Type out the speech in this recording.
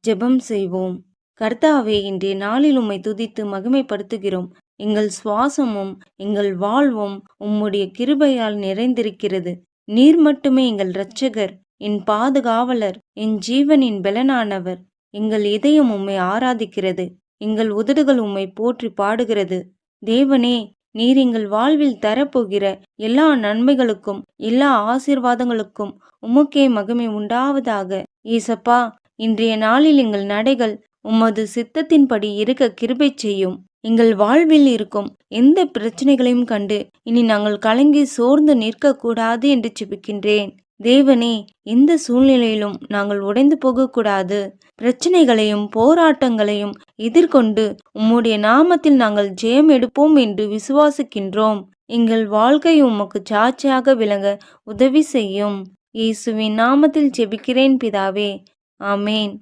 ஜெபம் செய்வோம். கர்த்தாவே, இன்றைய நாளில் உம்மை துதித்து மகிமைப்படுத்துகிறோம். எங்கள் சுவாசமும் எங்கள் வாழ்வும் உம்முடைய கிருபையால் நிறைந்திருக்கிறது. நீர் மட்டுமே எங்கள் இரட்சகர், என் பாதுகாவலர், என் ஜீவனின் பெலனானவர். எங்கள் இதயம் உம்மை ஆராதிக்கிறது. எங்கள் உதடுகள் உம்மை போற்றி பாடுகிறது. தேவனே, நீர் எங்கள் வாழ்வில் தரப்போகிற எல்லா நன்மைகளுக்கும் எல்லா ஆசீர்வாதங்களுக்கும் உமக்கே மகிமை உண்டாவதாக. ஏசப்பா, இன்றைய நாளில் எங்கள் நடைகள் உமது சித்தத்தின்படி இருக்க கிருபை செய்யும். எங்கள் வாழ்வில் இருக்கும் எந்த பிரச்சனைகளையும் கண்டு இனி நாங்கள் கலங்கி சோர்ந்து நிற்கக்கூடாது என்று ஜெபிக்கின்றேன். தேவனே, எந்த சூழ்நிலையிலும் நாங்கள் உடைந்து போகக்கூடாது. பிரச்சனைகளையும் போராட்டங்களையும் எதிர்கொண்டு உம்முடைய நாமத்தில் நாங்கள் ஜெயம் எடுப்போம் என்று விசுவாசிக்கின்றோம். எங்கள் வாழ்க்கை உமக்கு சாட்சியாக விளங்க உதவி செய்யும். இயேசுவின் நாமத்தில் ஜெபிக்கிறேன் பிதாவே. ஆமேன்.